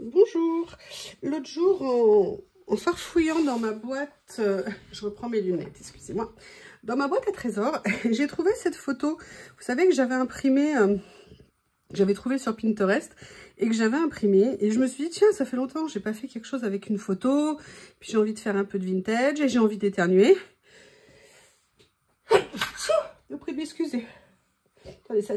Bonjour. L'autre jour, en farfouillant dans ma boîte, je reprends mes lunettes, excusez-moi, dans ma boîte à trésors, j'ai trouvé cette photo. Vous savez que j'avais imprimé, j'avais trouvé sur Pinterest et que j'avais imprimé. Et je me suis dit, tiens, ça fait longtemps que j'ai pas fait quelque chose avec une photo. Puis j'ai envie de faire un peu de vintage et j'ai envie d'éternuer. Je vous prie de m'excuser. Attendez, ça.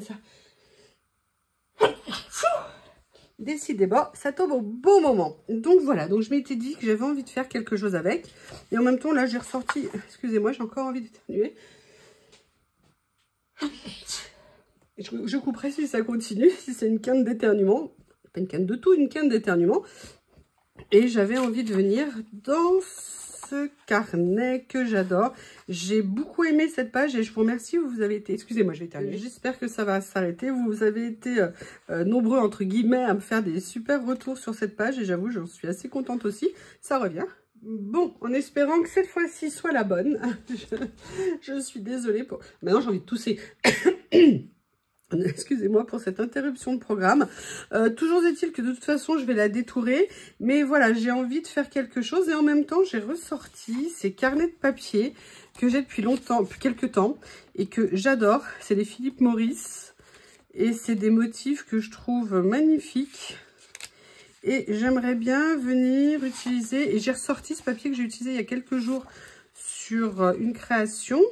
Décidément, ça tombe au bon moment. Donc voilà, donc je m'étais dit que j'avais envie de faire quelque chose avec. Et en même temps, là, j'ai ressorti... Excusez-moi, j'ai encore envie d'éternuer. Je couperai si ça continue, si c'est une quinte d'éternuement. Pas une quinte de tout, une quinte d'éternuement. Et j'avais envie de venir dans ce carnet que j'adore. J'ai beaucoup aimé cette page et je vous remercie. Vous avez été... Excusez-moi, je vais éternuer. J'espère que ça va s'arrêter. Vous avez été nombreux, entre guillemets, à me faire des super retours sur cette page. Et j'avoue, j'en suis assez contente aussi. Ça revient. Bon, en espérant que cette fois-ci soit la bonne. Je suis désolée pour... Maintenant, j'ai envie de tousser. Excusez-moi pour cette interruption de programme. Toujours est-il que de toute façon, je vais la détourer. Mais voilà, j'ai envie de faire quelque chose. Et en même temps, j'ai ressorti ces carnets de papier que j'ai depuis longtemps, depuis quelques temps. Et que j'adore. C'est les Philip Morris. Et c'est des motifs que je trouve magnifiques. Et j'aimerais bien venir utiliser... Et j'ai ressorti ce papier que j'ai utilisé il y a quelques jours sur une création.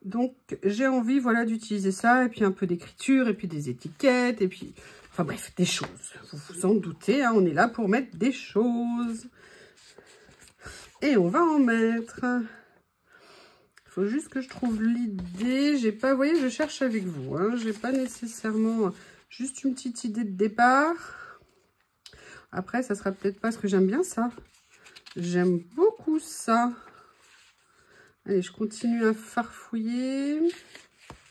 Donc, j'ai envie, voilà, d'utiliser ça, et puis un peu d'écriture, et puis des étiquettes, et puis... Enfin bref, des choses. Vous vous en doutez, hein, on est là pour mettre des choses. Et on va en mettre. Il faut juste que je trouve l'idée. J'ai pas, vous voyez, je cherche avec vous. Hein, j'ai pas nécessairement juste une petite idée de départ. Après, ça sera peut-être pas ce que j'aime bien, ça. J'aime beaucoup ça. Allez, je continue à farfouiller.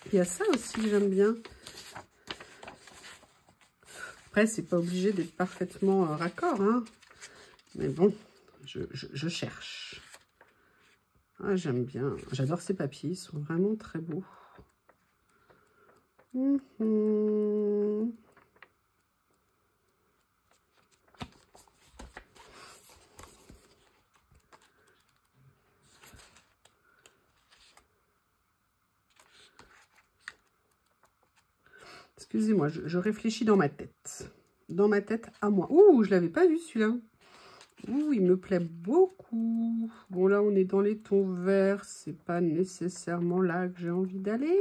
Il y a ça aussi que j'aime bien. Après, c'est pas obligé d'être parfaitement raccord, hein. Mais bon, je cherche. Ah, j'aime bien. J'adore ces papiers, ils sont vraiment très beaux. Excusez-moi, je réfléchis dans ma tête. Dans ma tête à moi. Ouh, je l'avais pas vu celui-là. Ouh, il me plaît beaucoup. Bon, là, on est dans les tons verts. C'est pas nécessairement là que j'ai envie d'aller.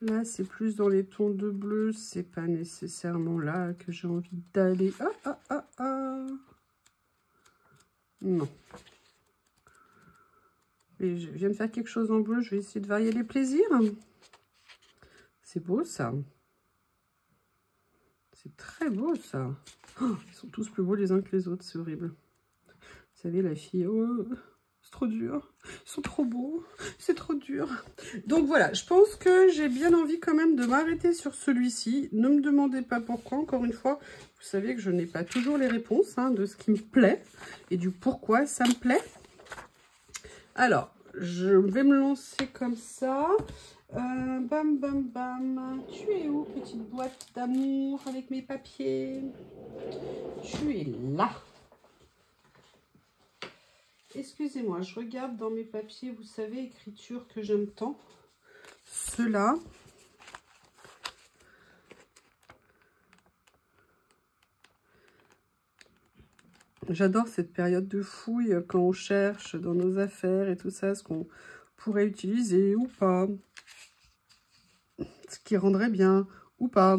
Là, c'est plus dans les tons de bleu. C'est pas nécessairement là que j'ai envie d'aller. Ah. Non. Et je viens de faire quelque chose en bleu. Je vais essayer de varier les plaisirs. C'est beau, ça. C'est très beau, ça. Oh, ils sont tous plus beaux les uns que les autres. C'est horrible. Vous savez, la fille... Oh, c'est trop dur. Ils sont trop beaux. C'est trop dur. Donc, voilà. Je pense que j'ai bien envie quand même de m'arrêter sur celui-ci. Ne me demandez pas pourquoi. Encore une fois, vous savez que je n'ai pas toujours les réponses de ce qui me plaît et du pourquoi ça me plaît. Alors, je vais me lancer comme ça. Bam. Tu es où, petite boîte d'amour avec mes papiers? Tu es là. Excusez-moi, je regarde dans mes papiers, vous savez, écriture que j'aime tant. Ceux-là. J'adore cette période de fouille quand on cherche dans nos affaires et tout ça, ce qu'on pourrait utiliser ou pas. Ce qui rendrait bien ou pas.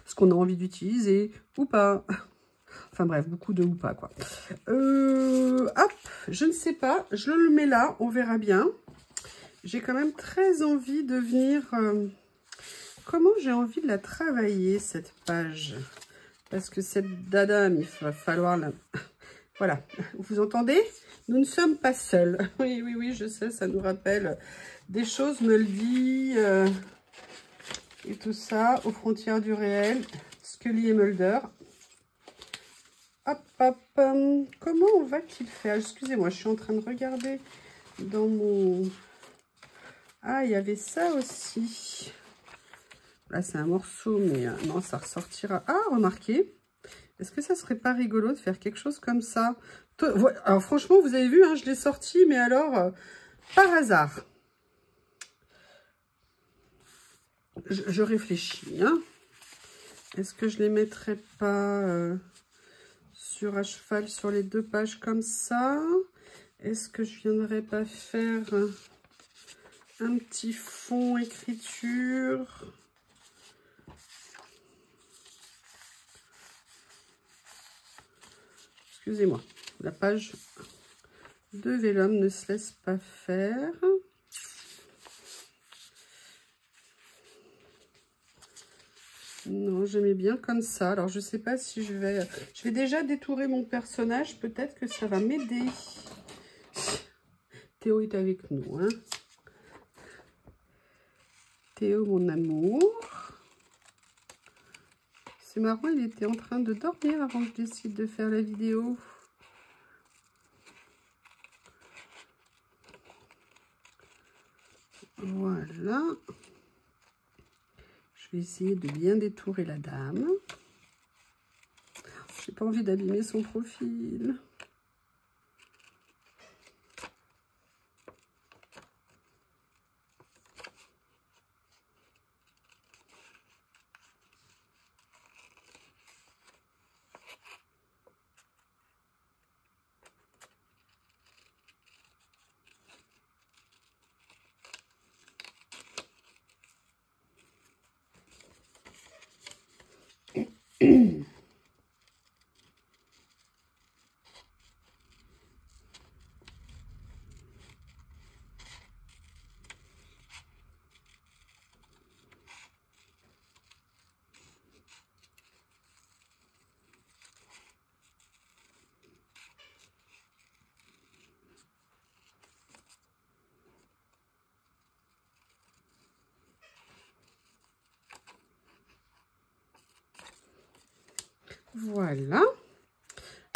Ce qu'on a envie d'utiliser ou pas. Enfin bref, beaucoup de ou pas, quoi. Hop, je ne sais pas. Je le mets là, on verra bien. J'ai quand même très envie de venir... comment j'ai envie de la travailler, cette page? Parce que cette dame, il va falloir la... Voilà, vous entendez? Nous ne sommes pas seuls. Oui, je sais, ça nous rappelle des choses, me le dit... et tout ça, aux frontières du réel. Scully et Mulder. Hop. Comment va-t-il faire? Excusez-moi, je suis en train de regarder dans mon... Ah, il y avait ça aussi. Là, c'est un morceau, mais non, ça ressortira. Ah, remarquez. Est-ce que ça serait pas rigolo de faire quelque chose comme ça? Alors, franchement, vous avez vu, hein, je l'ai sorti, mais alors, par hasard. Je réfléchis. Hein. Est-ce que je les mettrais pas à cheval sur les 2 pages comme ça? Est-ce que je viendrais pas faire un petit fond écriture? Excusez-moi, la page de Vellum ne se laisse pas faire. Non, j'aimais bien comme ça. Alors, je sais pas si je vais déjà détourer mon personnage. Peut-être que ça va m'aider. Théo est avec nous. Hein. Théo, mon amour. C'est marrant, il était en train de dormir avant que je décide de faire la vidéo. Voilà. Je vais essayer de bien détourer la dame. J'ai pas envie d'abîmer son profil. Voilà.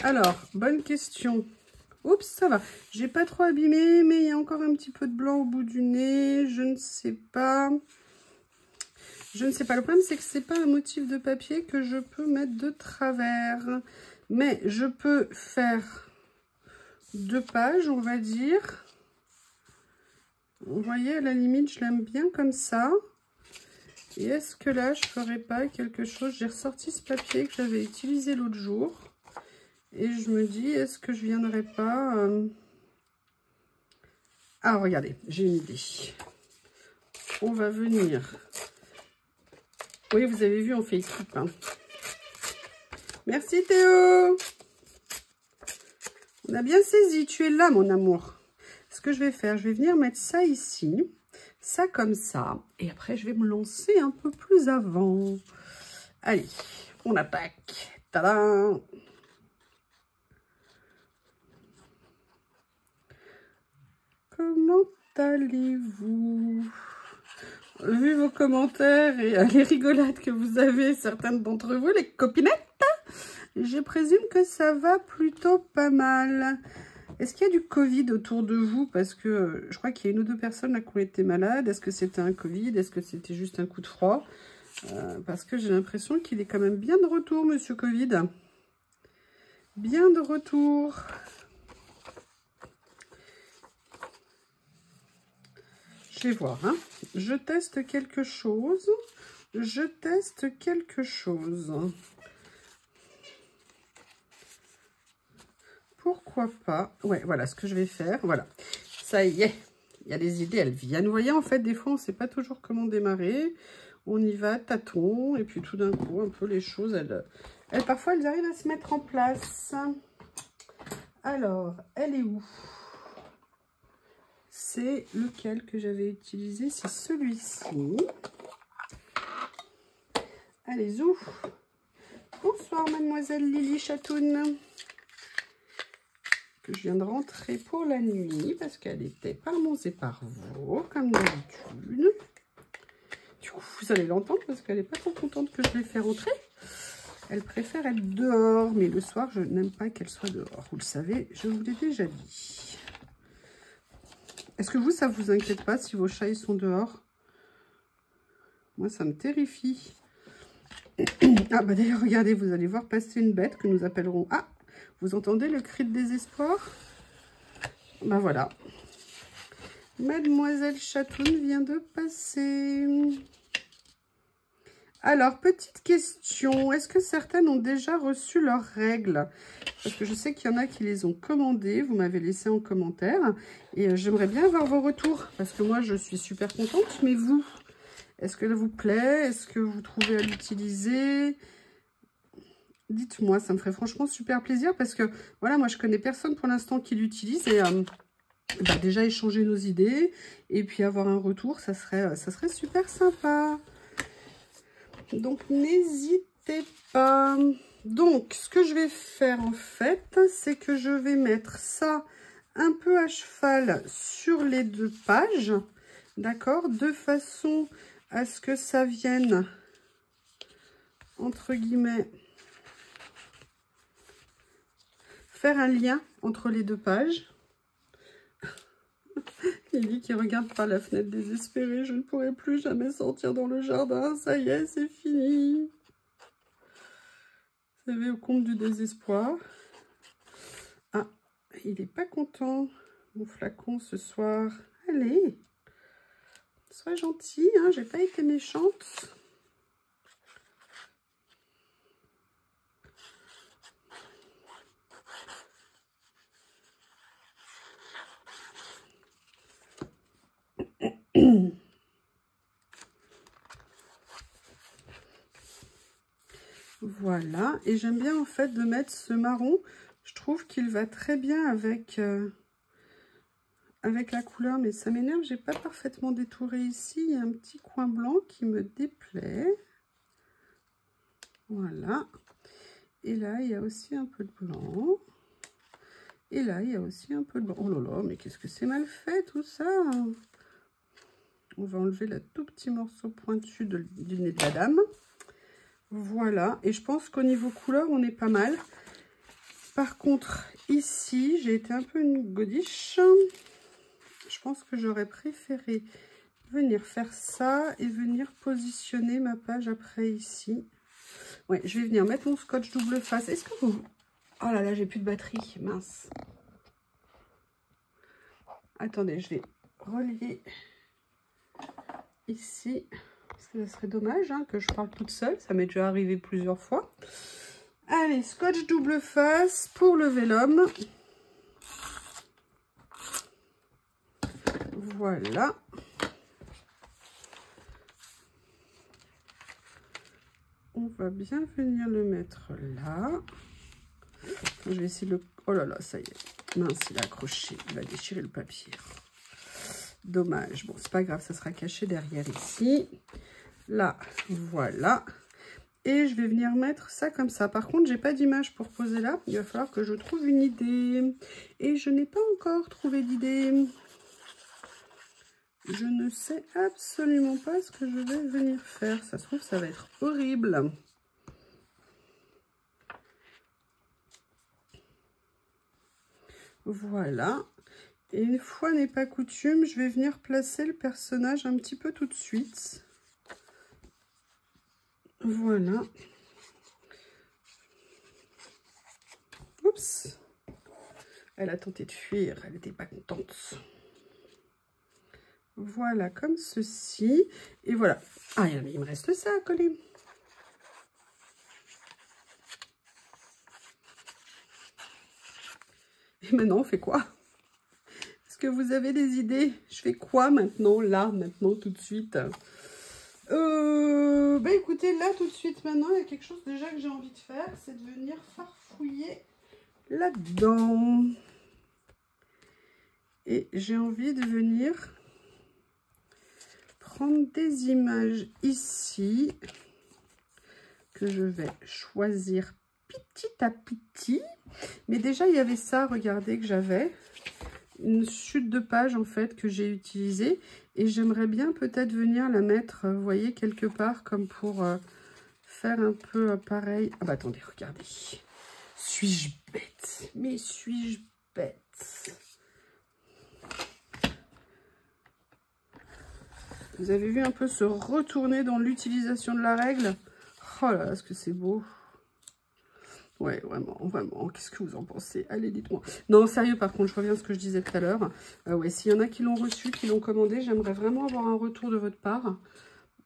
Alors, bonne question. Oups, ça va. J'ai pas trop abîmé, mais il y a encore un petit peu de blanc au bout du nez. Je ne sais pas. Je ne sais pas. Le problème, c'est que c'est pas un motif de papier que je peux mettre de travers. Mais je peux faire 2 pages, on va dire. Vous voyez, à la limite, je l'aime bien comme ça. Et est-ce que là, je ferais pas quelque chose? J'ai ressorti ce papier que j'avais utilisé l'autre jour. Et je me dis, est-ce que je viendrais pas... Ah, regardez, j'ai une idée. On va venir... Oui, vous avez vu, on fait équipe. Hein. Merci Théo. On a bien saisi, tu es là, mon amour. Ce que je vais faire, je vais venir mettre ça ici. Ça comme ça. Et après, je vais me lancer un peu plus avant. Allez, on attaque. Tadam! Comment allez-vous? Vu vos commentaires et les rigolades que vous avez, certaines d'entre vous, les copinettes, je présume que ça va plutôt pas mal. Est-ce qu'il y a du Covid autour de vous? Parce que je crois qu'il y a 1 ou 2 personnes là qui ont été malades. Est-ce que c'était un Covid? Est-ce que c'était juste un coup de froid? Parce que j'ai l'impression qu'il est quand même bien de retour, monsieur Covid. Bien de retour. Je vais voir. Hein. Je teste quelque chose. Je teste quelque chose. Pourquoi pas? Ouais, voilà ce que je vais faire. Voilà. Ça y est. Il y a des idées, elles viennent. Vous voyez, en fait, des fois, on ne sait pas toujours comment démarrer. On y va, tâton. Et puis, tout d'un coup, un peu les choses, parfois, elles arrivent à se mettre en place. Alors, elle est où? C'est lequel que j'avais utilisé? C'est celui-ci. Allez, où? Bonsoir, mademoiselle Lily Chatoun. Que je viens de rentrer pour la nuit parce qu'elle était par Mons et par Vaux, comme d'habitude. Du coup, vous allez l'entendre parce qu'elle n'est pas trop contente que je l'ai fait rentrer. Elle préfère être dehors, mais le soir, je n'aime pas qu'elle soit dehors. Vous le savez, je vous l'ai déjà dit. Est-ce que vous, ça vous inquiète pas si vos chats ils sont dehors? Moi, ça me terrifie. Ah, bah d'ailleurs, regardez, vous allez voir passer une bête que nous appellerons... Ah, vous entendez le cri de désespoir? Bah voilà. Mademoiselle Chatoune vient de passer. Alors, petite question. Est-ce que certaines ont déjà reçu leurs règles? Parce que je sais qu'il y en a qui les ont commandées. Vous m'avez laissé en commentaire. Et j'aimerais bien avoir vos retours. Parce que moi, je suis super contente. Mais vous, est-ce qu'elle vous plaît? Est-ce que vous trouvez à l'utiliser? Dites-moi, ça me ferait franchement super plaisir. Parce que, voilà, moi, je connais personne pour l'instant qui l'utilise. Et bah, déjà, échanger nos idées. Et puis, avoir un retour, ça serait super sympa. Donc, n'hésitez pas. Donc, ce que je vais faire, en fait, c'est que je vais mettre ça un peu à cheval sur les 2 pages. D'accord? De façon à ce que ça vienne, entre guillemets, faire un lien entre les 2 pages. Lily qui regarde par la fenêtre désespérée. Je ne pourrai plus jamais sortir dans le jardin. Ça y est, c'est fini. Vous savez, au compte du désespoir. Ah, il n'est pas content, mon flacon, ce soir. Allez, sois gentil, hein, j'ai pas été méchante. Voilà, et j'aime bien en fait de mettre ce marron. Je trouve qu'il va très bien avec, avec la couleur, mais ça m'énerve, j'ai pas parfaitement détouré ici. Il y a un petit coin blanc qui me déplaît. Voilà. Et là, il y a aussi un peu de blanc. Et là, il y a aussi un peu de blanc. Oh là là, mais qu'est-ce que c'est mal fait tout ça! On va enlever le tout petit morceau pointu du nez de la dame. Voilà, et je pense qu'au niveau couleur, on est pas mal. Par contre, ici, j'ai été un peu une godiche. Je pense que j'aurais préféré venir faire ça et venir positionner ma page après ici. Ouais, je vais venir mettre mon scotch double face. Est-ce que vous... Oh là là, j'ai plus de batterie, mince. Attendez, je vais relier ici. Parce que ça serait dommage hein, que je parle toute seule. Ça m'est déjà arrivé plusieurs fois. Allez, scotch double face pour le vélum. Voilà. On va bien venir le mettre là. Je vais essayer de le... Oh là là, ça y est. Mince, il a accroché. Il va déchirer le papier. Dommage. Bon, c'est pas grave, ça sera caché derrière ici. Là, voilà. Et je vais venir mettre ça comme ça. Par contre, j'ai pas d'image pour poser là. Il va falloir que je trouve une idée. Et je n'ai pas encore trouvé d'idée. Je ne sais absolument pas ce que je vais venir faire. Ça se trouve, ça va être horrible. Voilà. Et une fois n'est pas coutume, je vais venir placer le personnage un petit peu tout de suite. Voilà. Oups. Elle a tenté de fuir, elle n'était pas contente. Voilà, comme ceci. Et voilà. Ah, il me reste ça à coller. Et maintenant, on fait quoi? Est-ce que vous avez des idées? Je fais quoi maintenant, là, maintenant, tout de suite? Bah écoutez, là, tout de suite, maintenant, il y a quelque chose déjà que j'ai envie de faire. C'est de venir farfouiller là-dedans. Et j'ai envie de venir prendre des images ici que je vais choisir petit à petit. Mais déjà, il y avait ça, regardez, que j'avais. Une chute de page, en fait, que j'ai utilisée. Et j'aimerais bien peut-être venir la mettre, vous voyez, quelque part, comme pour faire un peu pareil. Ah bah attendez, regardez. Suis-je bête? Mais suis-je bête? Vous avez vu un peu se retourner dans l'utilisation de la règle. Oh là là, est-ce que c'est beau? Ouais, vraiment, vraiment. Qu'est-ce que vous en pensez? Allez, dites-moi. Non, sérieux, par contre, je reviens à ce que je disais tout à l'heure. Ouais, s'il y en a qui l'ont reçu, qui l'ont commandé, j'aimerais vraiment avoir un retour de votre part.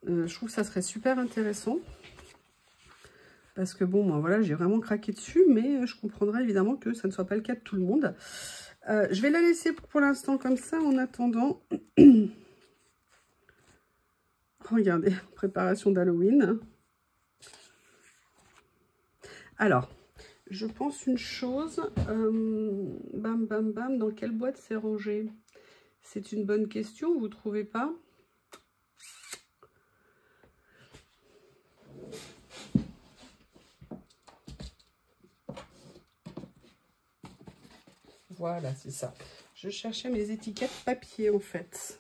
Je trouve que ça serait super intéressant. Parce que bon, moi, voilà, j'ai vraiment craqué dessus, mais je comprendrais évidemment que ça ne soit pas le cas de tout le monde. Je vais la laisser pour l'instant comme ça, en attendant. Regardez, préparation d'Halloween. Alors, je pense une chose. Bam, bam, bam. Dans quelle boîte c'est rangé? C'est une bonne question, vous ne trouvez pas? Voilà, c'est ça. Je cherchais mes étiquettes papier, en fait.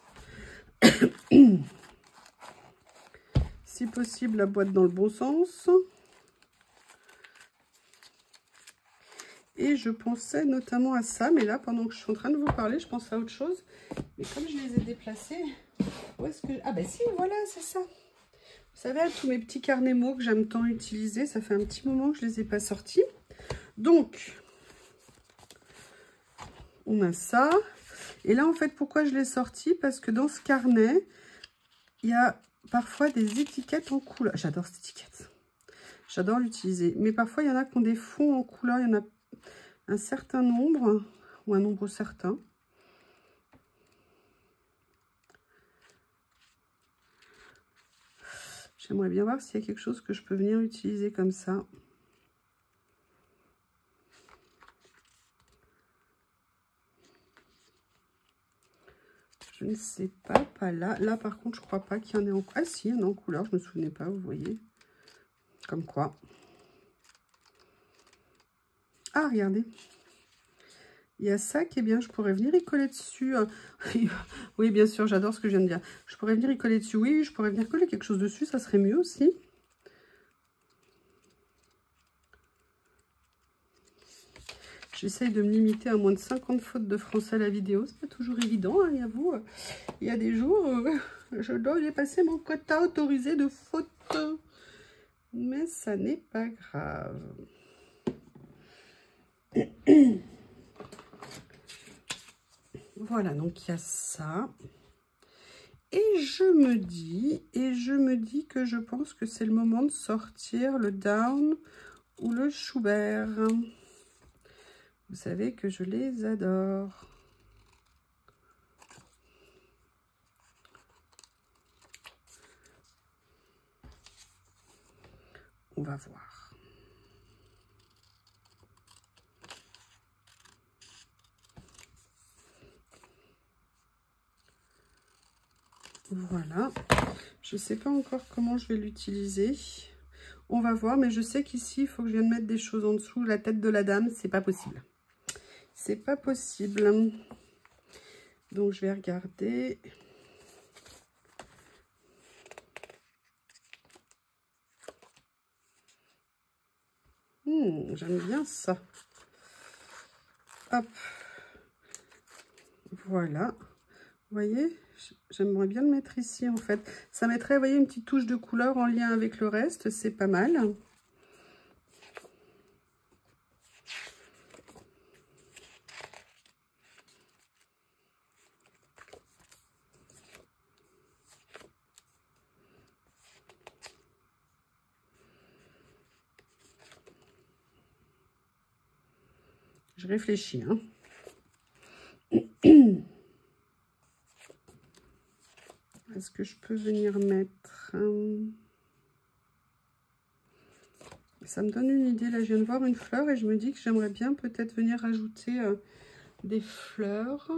Si possible, la boîte dans le bon sens. Et je pensais notamment à ça, mais là, pendant que je suis en train de vous parler, je pense à autre chose. Mais comme je les ai déplacés, où est-ce que... Ah ben si, voilà, c'est ça. Vous savez, tous mes petits carnets mots que j'aime tant utiliser, ça fait un petit moment que je ne les ai pas sortis. Donc, on a ça. Et là, en fait, pourquoi je l'ai sorti? Parce que dans ce carnet, il y a parfois des étiquettes en couleur. J'adore cette étiquette. J'adore l'utiliser. Mais parfois, il y en a qui ont des fonds en couleur. Il y en a un certain nombre, ou un nombre certain. J'aimerais bien voir s'il y a quelque chose que je peux venir utiliser comme ça. Je ne sais pas, pas là. Là, par contre, je crois pas qu'il y en ait en... Ah si, il y en a en couleur, je ne me souvenais pas, vous voyez. Comme quoi. Ah, regardez. Il y a ça qui est bien, je pourrais venir y coller dessus. Oui, bien sûr, j'adore ce que je viens de dire. Je pourrais venir y coller dessus, oui, je pourrais venir coller quelque chose dessus, ça serait mieux aussi. J'essaye de me limiter à moins de 50 fautes de français à la vidéo. C'est pas toujours évident, hein, j'avoue. Il y a des jours, je dois dépasser mon quota autorisé de fautes. Mais ça n'est pas grave. Voilà, donc il y a ça. Et je me dis que je pense que c'est le moment de sortir le Down ou le Schubert. Vous savez que je les adore. On va voir. Voilà. Je ne sais pas encore comment je vais l'utiliser. On va voir, mais je sais qu'ici, il faut que je vienne mettre des choses en dessous. La tête de la dame, c'est pas possible. C'est pas possible. Donc, je vais regarder. J'aime bien ça. Hop. Voilà. Vous voyez, j'aimerais bien le mettre ici, en fait. Ça mettrait, vous voyez, une petite touche de couleur en lien avec le reste. C'est pas mal. Je réfléchis, hein. Est-ce que je peux venir mettre... Ça me donne une idée. Là, je viens de voir une fleur et je me dis que j'aimerais bien peut-être venir rajouter des fleurs.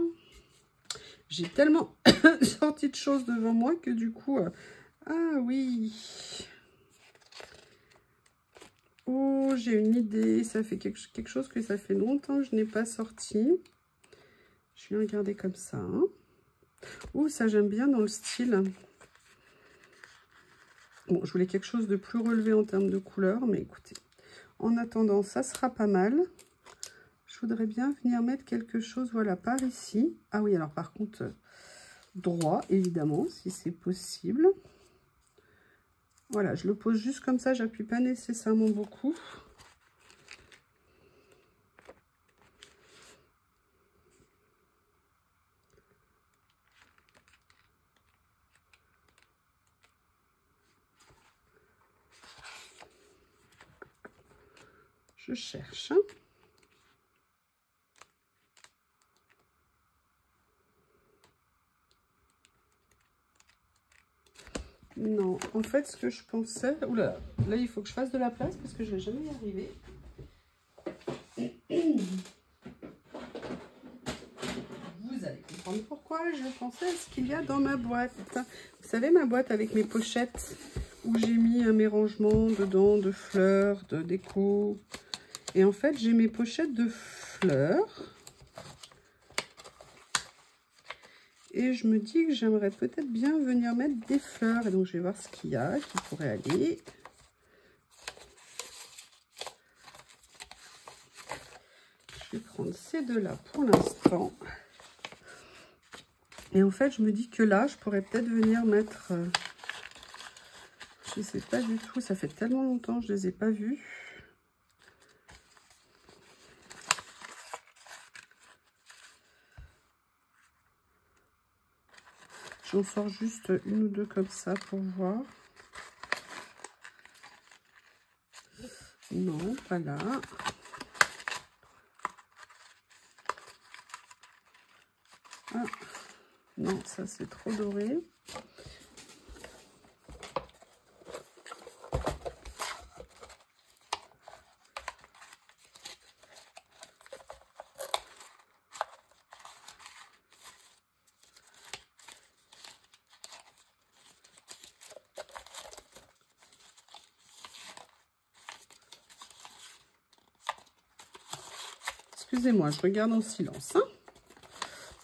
J'ai tellement sorti de choses devant moi que du coup... Ah oui. Oh, j'ai une idée. Ça fait quelque chose que ça fait longtemps que je n'ai pas sorti. Je vais regarder comme ça. Hein. Oh, ça j'aime bien dans le style. Bon, je voulais quelque chose de plus relevé en termes de couleur, mais écoutez, en attendant, ça sera pas mal. Je voudrais bien venir mettre quelque chose, voilà, par ici. Ah oui, alors par contre, droit, évidemment, si c'est possible. Voilà, je le pose juste comme ça, j'appuie pas nécessairement beaucoup. Je cherche. Non, en fait, ce que je pensais... Oula, là, il faut que je fasse de la place parce que je ne vais jamais y arriver. Vous allez comprendre pourquoi je pensais à ce qu'il y a dans ma boîte. Vous savez, ma boîte avec mes pochettes où j'ai mis mes rangements dedans de fleurs, de déco. Et en fait, j'ai mes pochettes de fleurs. Et je me dis que j'aimerais peut-être bien venir mettre des fleurs. Et donc, je vais voir ce qu'il y a qui pourrait aller. Je vais prendre ces deux-là pour l'instant. Et en fait, je me dis que là, je pourrais peut-être venir mettre... je ne sais pas du tout. Ça fait tellement longtemps que je ne les ai pas vus. J'en sors juste une ou deux comme ça pour voir. Non, pas là. Ah, non, ça c'est trop doré. Excusez-moi, je regarde en silence. Hein.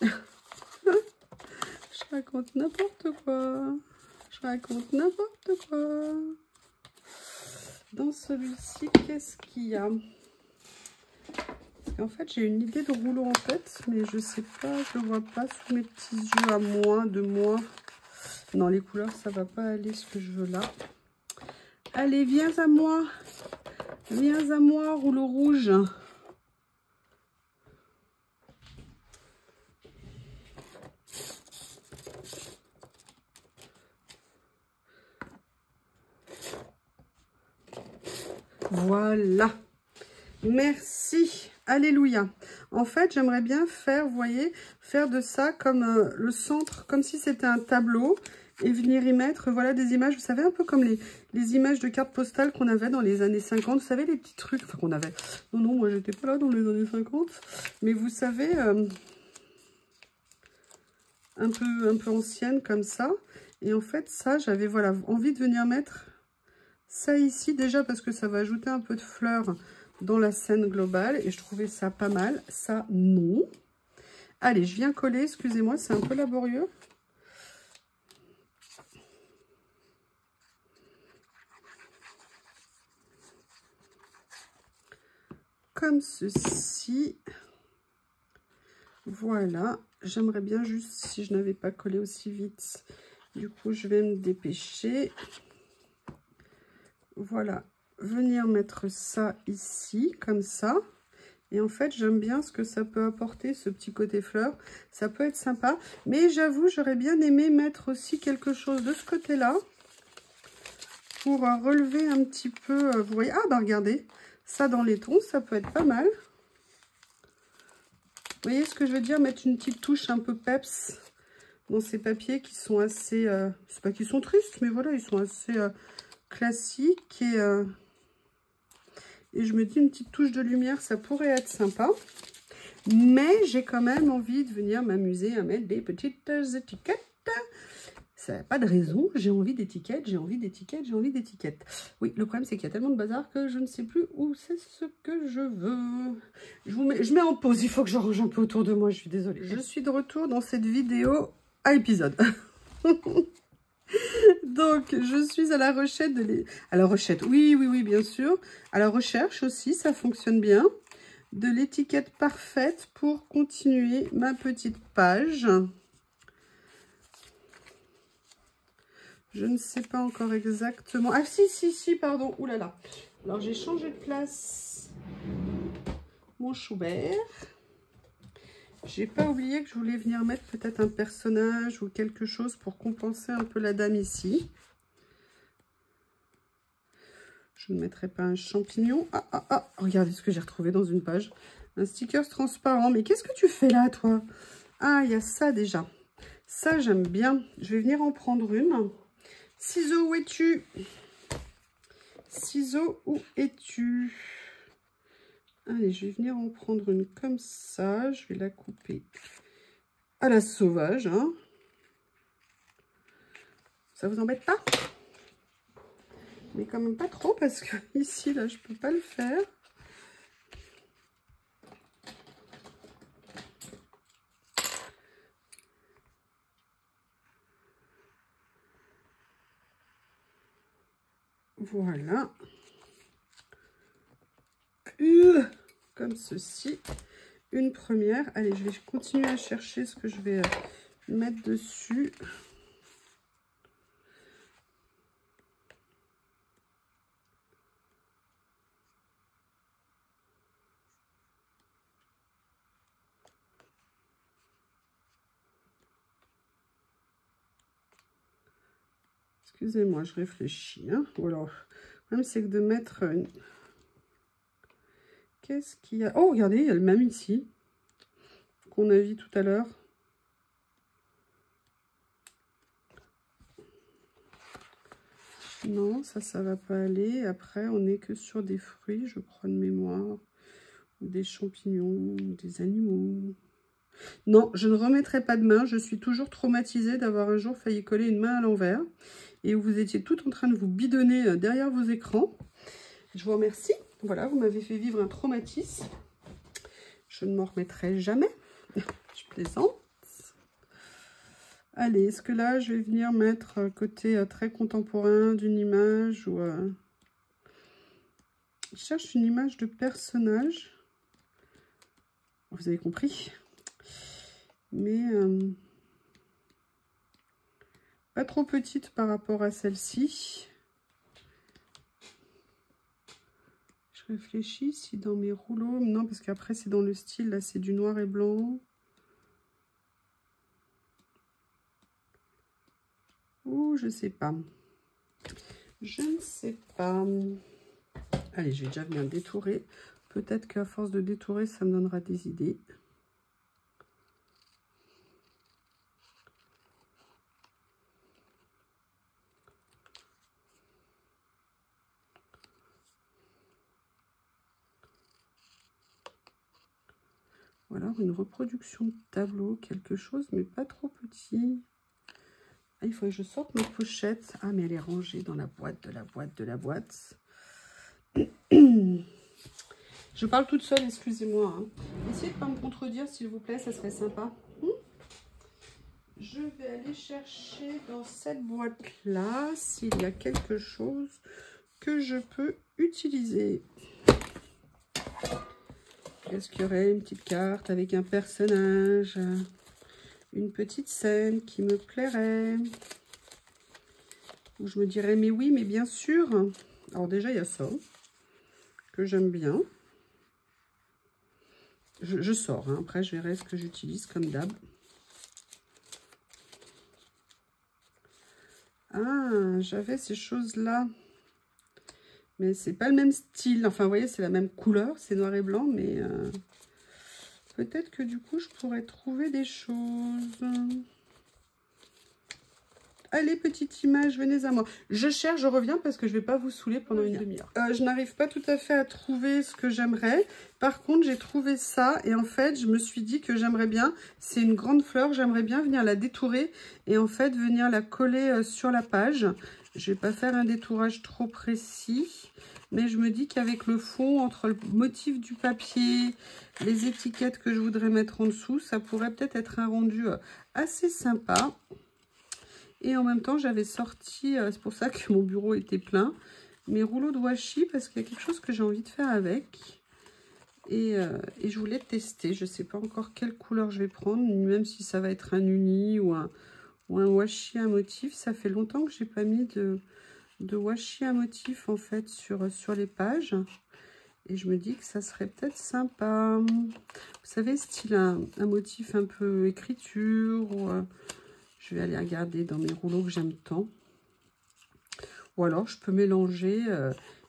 Je raconte n'importe quoi. Je raconte n'importe quoi. Dans celui-ci, qu'est-ce qu'il y a? Parce qu'en fait, j'ai une idée de rouleau en tête, mais je sais pas, je ne vois pas sous mes petits yeux à moi, de moi. Non, les couleurs, ça va pas aller ce que je veux là. Allez, viens à moi. Viens à moi, rouleau rouge. Voilà. Merci. Alléluia. En fait, j'aimerais bien faire, vous voyez, faire de ça comme le centre, comme si c'était un tableau. Et venir y mettre, voilà, des images, vous savez, un peu comme les images de cartes postales qu'on avait dans les années 50. Vous savez, les petits trucs, enfin qu'on avait... Non, non, moi, j'étais pas là dans les années 50. Mais vous savez, un peu ancienne comme ça. Et en fait, ça, j'avais, voilà, envie de venir mettre ça ici, déjà parce que ça va ajouter un peu de fleurs dans la scène globale. Et je trouvais ça pas mal. Ça, non. Allez, je viens coller, excusez-moi, c'est un peu laborieux. Comme ceci. Voilà. J'aimerais bien juste, si je n'avais pas collé aussi vite, du coup, je vais me dépêcher. Voilà. Venir mettre ça ici, comme ça. Et en fait, j'aime bien ce que ça peut apporter, ce petit côté fleur. Ça peut être sympa. Mais j'avoue, j'aurais bien aimé mettre aussi quelque chose de ce côté-là. Pour relever un petit peu, vous voyez, ah bah regardez, ça dans les tons, ça peut être pas mal. Vous voyez ce que je veux dire, mettre une petite touche un peu peps dans ces papiers qui sont assez, c'est pas qu'ils sont tristes, mais voilà, ils sont assez classiques. Et je me dis, une petite touche de lumière, ça pourrait être sympa. Mais j'ai quand même envie de venir m'amuser à mettre des petites étiquettes. Ça n'a pas de raison, j'ai envie d'étiquettes, j'ai envie d'étiquettes, j'ai envie d'étiquettes. Oui, le problème c'est qu'il y a tellement de bazar que je ne sais plus où c'est ce que je veux. Je mets en pause, il faut que je range un peu autour de moi, je suis désolée. Je suis de retour dans cette vidéo à épisode. Donc, je suis à la recherche à la recherche, oui, bien sûr. À la recherche aussi, ça fonctionne bien. De l'étiquette parfaite pour continuer ma petite page. Je ne sais pas encore exactement. Ah si, pardon. Ouh là là. Alors j'ai changé de place mon Schubert. J'ai pas oublié que je voulais venir mettre peut-être un personnage ou quelque chose pour compenser un peu la dame ici. Je ne mettrai pas un champignon. Ah, regardez ce que j'ai retrouvé dans une page. Un sticker transparent. Mais qu'est-ce que tu fais là, toi? Ah, il y a ça déjà. Ça, j'aime bien. Je vais venir en prendre une. Ciseaux, où es-tu? Ciseaux, où es-tu? Allez, je vais venir en prendre une comme ça. Je vais la couper à la sauvage. Hein. Ça vous embête pas? Mais quand même pas trop parce que ici, là, je peux pas le faire. Voilà. Comme ceci. Une première. Allez, je vais continuer à chercher ce que je vais mettre dessus. Excusez-moi, je réfléchis. Hein. Ou alors, même c'est que de mettre une... Qu'est-ce qu'il y a? Oh, regardez, il y a le même ici. Qu'on a vu tout à l'heure. Non, ça va pas aller. Après, on n'est que sur des fruits, je crois, de mémoire. Ou des champignons, ou des animaux. Non, je ne remettrai pas de main. Je suis toujours traumatisée d'avoir un jour failli coller une main à l'envers. Et où vous étiez tout en train de vous bidonner derrière vos écrans. Je vous remercie. Voilà, vous m'avez fait vivre un traumatisme. Je ne m'en remettrai jamais. Je plaisante. Allez, est-ce que là, je vais venir mettre côté très contemporain d'une image ou... Je cherche une image de personnage. Vous avez compris. Mais pas trop petite par rapport à celle-ci. Je réfléchis si dans mes rouleaux... Non, parce qu'après, c'est dans le style. Là, c'est du noir et blanc. Ouh, je sais pas. Je ne sais pas. Allez, je vais déjà venir détourer. Peut-être qu'à force de détourer, ça me donnera des idées. Voilà, une reproduction de tableau, quelque chose, mais pas trop petit. Ah, il faut que je sorte ma pochette. Ah, mais elle est rangée dans la boîte de la boîte de la boîte. Je parle toute seule, excusez-moi. Hein. Essayez de ne pas me contredire, s'il vous plaît, ça serait sympa. Je vais aller chercher dans cette boîte-là s'il y a quelque chose que je peux utiliser. Est-ce qu'il y aurait une petite carte avec un personnage, une petite scène qui me plairait, où je me dirais mais oui, mais bien sûr. Alors déjà il y a ça que j'aime bien. Je sors, hein. Après je verrai ce que j'utilise comme d'hab. Ah, j'avais ces choses-là. Mais c'est pas le même style. Enfin, vous voyez, c'est la même couleur. C'est noir et blanc, mais peut-être que du coup, je pourrais trouver des choses. Allez, petite image, venez à moi. Je cherche, je reviens parce que je ne vais pas vous saouler pendant une demi-heure. Je n'arrive pas tout à fait à trouver ce que j'aimerais. Par contre, j'ai trouvé ça et en fait, je me suis dit que j'aimerais bien, c'est une grande fleur, j'aimerais bien venir la détourer et en fait, venir la coller sur la page. Je ne vais pas faire un détourage trop précis, mais je me dis qu'avec le fond, entre le motif du papier, les étiquettes que je voudrais mettre en dessous, ça pourrait peut-être être un rendu assez sympa. Et en même temps, j'avais sorti, c'est pour ça que mon bureau était plein, mes rouleaux de washi, parce qu'il y a quelque chose que j'ai envie de faire avec. Et je voulais tester. Je ne sais pas encore quelle couleur je vais prendre, même si ça va être un uni ou ou un washi à motif. Ça fait longtemps que j'ai pas mis de washi à motif en fait sur les pages. Et je me dis que ça serait peut-être sympa. Vous savez, style un motif un peu écriture. Ou, je vais aller regarder dans mes rouleaux que j'aime tant. Ou alors, je peux mélanger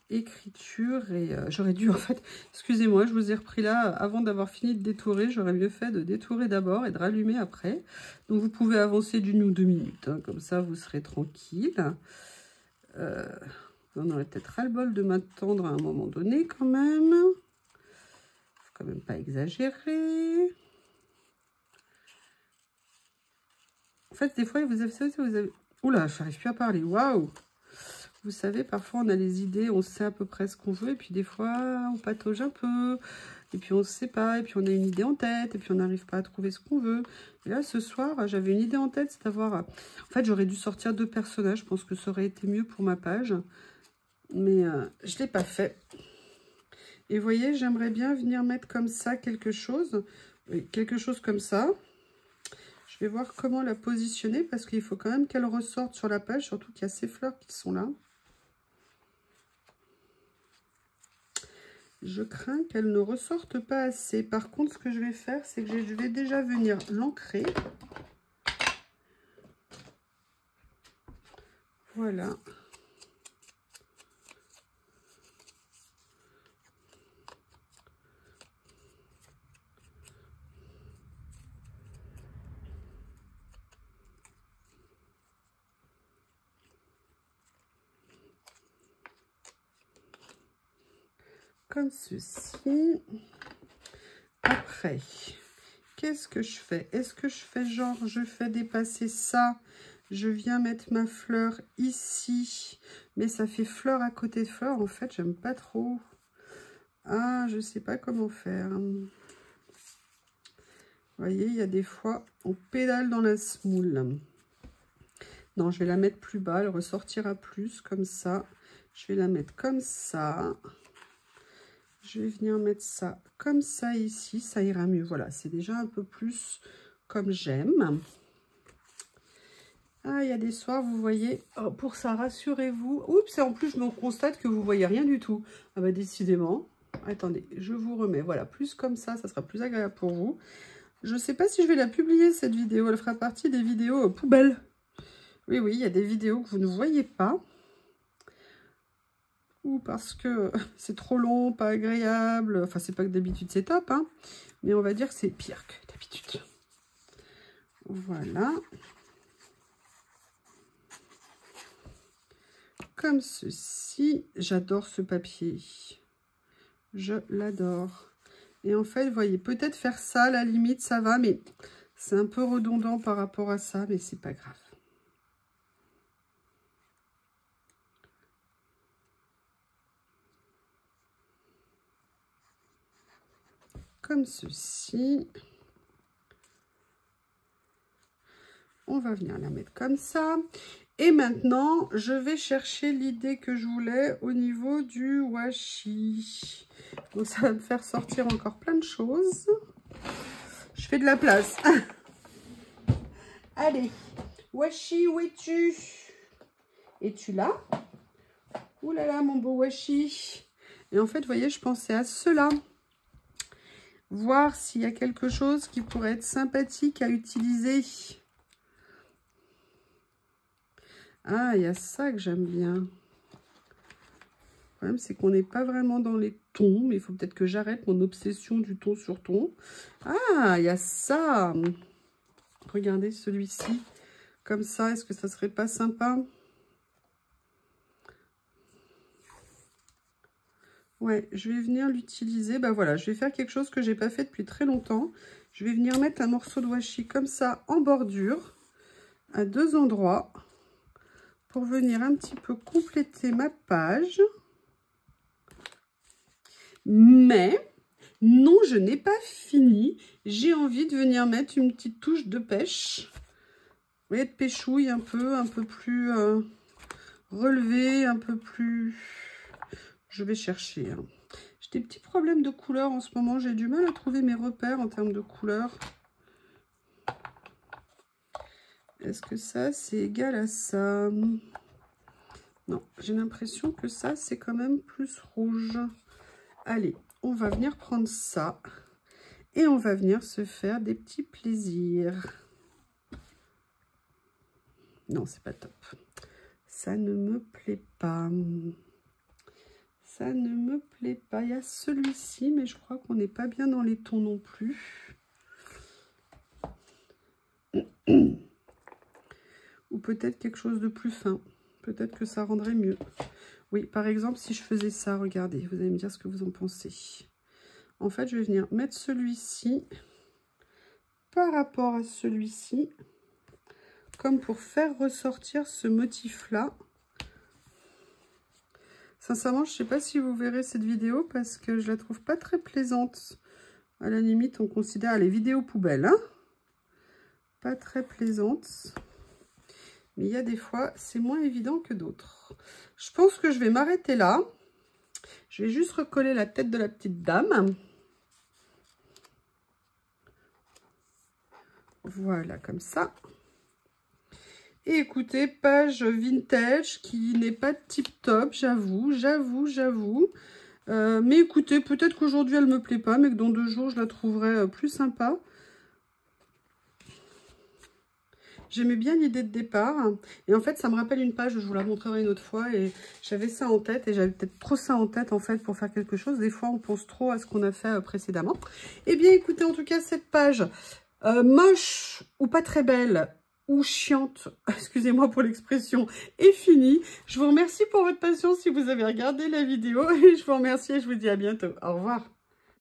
écriture et... j'aurais dû, en fait... Excusez-moi, je vous ai repris là. Avant d'avoir fini de détourer, j'aurais mieux fait de détourer d'abord et de rallumer après. Donc, vous pouvez avancer d'1 ou 2 minutes. Hein, comme ça, vous serez tranquille. On aurait peut-être ras-le-bol de m'attendre à un moment donné quand même. Faut quand même pas exagérer. En fait, des fois, vous avez... Oula, j'arrive plus à parler. Waouh! Vous savez, parfois, on a les idées, on sait à peu près ce qu'on veut. Et puis, des fois, on patauge un peu. Et puis, on ne sait pas. Et puis, on a une idée en tête. Et puis, on n'arrive pas à trouver ce qu'on veut. Et là, ce soir, j'avais une idée en tête. C'est d'avoir... En fait, j'aurais dû sortir 2 personnages. Je pense que ça aurait été mieux pour ma page. Mais je ne l'ai pas fait. Et vous voyez, j'aimerais bien venir mettre comme ça quelque chose. Quelque chose comme ça. Je vais voir comment la positionner parce qu'il faut quand même qu'elle ressorte sur la page. Surtout qu'il y a ces fleurs qui sont là. Je crains qu'elle ne ressorte pas assez. Par contre, ce que je vais faire, c'est que je vais déjà venir l'ancrer. Voilà. Comme ceci. Après, qu'est-ce que je fais? Est-ce que je fais genre, je fais dépasser ça, je viens mettre ma fleur ici, mais ça fait fleur à côté de fleur. En fait, j'aime pas trop. Ah, je sais pas comment faire. Vous voyez, il y a des fois, on pédale dans la semoule. Non, je vais la mettre plus bas, elle ressortira plus, comme ça. Je vais la mettre comme ça. Je vais venir mettre ça comme ça ici, ça ira mieux. Voilà, c'est déjà un peu plus comme j'aime. Ah, il y a des soirs, vous voyez, oh, pour ça, rassurez-vous. Oups, et en plus, je me constate que vous voyez rien du tout. Ah bah, décidément. Attendez, je vous remets. Voilà, plus comme ça sera plus agréable pour vous. Je ne sais pas si je vais la publier, cette vidéo. Elle fera partie des vidéos poubelles. Oui, oui, il y a des vidéos que vous ne voyez pas. Ou parce que c'est trop long, pas agréable. Enfin, c'est pas que d'habitude c'est top, hein. Mais on va dire que c'est pire que d'habitude. Voilà. Comme ceci. J'adore ce papier. Je l'adore. Et en fait, vous voyez, peut-être faire ça, à la limite, ça va. Mais c'est un peu redondant par rapport à ça. Mais c'est pas grave. Comme ceci. On va venir la mettre comme ça. Et maintenant, je vais chercher l'idée que je voulais au niveau du washi. Donc, ça va me faire sortir encore plein de choses. Je fais de la place. Allez, washi, où es-tu? Es-tu là? Ouh là là, mon beau washi. Et en fait, vous voyez, je pensais à cela. Voir s'il y a quelque chose qui pourrait être sympathique à utiliser. Ah, il y a ça que j'aime bien. Le problème, c'est qu'on n'est pas vraiment dans les tons. Mais il faut peut-être que j'arrête mon obsession du ton sur ton. Ah, il y a ça. Regardez celui-ci. Comme ça, est-ce que ça serait pas sympa? Ouais, je vais venir l'utiliser. Bah voilà, je vais faire quelque chose que j'ai pas fait depuis très longtemps. Je vais venir mettre un morceau de washi comme ça en bordure. À 2 endroits. Pour venir un petit peu compléter ma page. Mais, non, je n'ai pas fini. J'ai envie de venir mettre une petite touche de pêche. Vous voyez, de pêchouille un peu plus relevée, un peu plus... Je vais chercher. Hein. J'ai des petits problèmes de couleur en ce moment. J'ai du mal à trouver mes repères en termes de couleur. Est-ce que ça, c'est égal à ça? Non, j'ai l'impression que ça, c'est quand même plus rouge. Allez, on va venir prendre ça. Et on va venir se faire des petits plaisirs. Non, c'est pas top. Ça ne me plaît pas. Ça ne me plaît pas. Il y a celui-ci, mais je crois qu'on n'est pas bien dans les tons non plus. Ou peut-être quelque chose de plus fin. Peut-être que ça rendrait mieux. Oui, par exemple, si je faisais ça, regardez, vous allez me dire ce que vous en pensez. En fait, je vais venir mettre celui-ci par rapport à celui-ci, comme pour faire ressortir ce motif-là. Sincèrement, je ne sais pas si vous verrez cette vidéo parce que je la trouve pas très plaisante. À la limite, on considère les vidéos poubelles, hein, pas très plaisantes. Mais il y a des fois, c'est moins évident que d'autres. Je pense que je vais m'arrêter là. Je vais juste recoller la tête de la petite dame. Voilà, comme ça. Et écoutez, page vintage qui n'est pas tip top, j'avoue. Mais écoutez, peut-être qu'aujourd'hui elle me plaît pas, mais que dans 2 jours je la trouverai plus sympa. J'aimais bien l'idée de départ. Et en fait, ça me rappelle une page, je vous la montrerai une autre fois. Et j'avais ça en tête, et j'avais peut-être trop ça en tête en fait pour faire quelque chose. Des fois, on pense trop à ce qu'on a fait précédemment. Eh bien, écoutez, en tout cas, cette page moche ou pas très belle, ou chiante, excusez-moi pour l'expression, est finie. Je vous remercie pour votre patience si vous avez regardé la vidéo et je vous remercie et je vous dis à bientôt. Au revoir.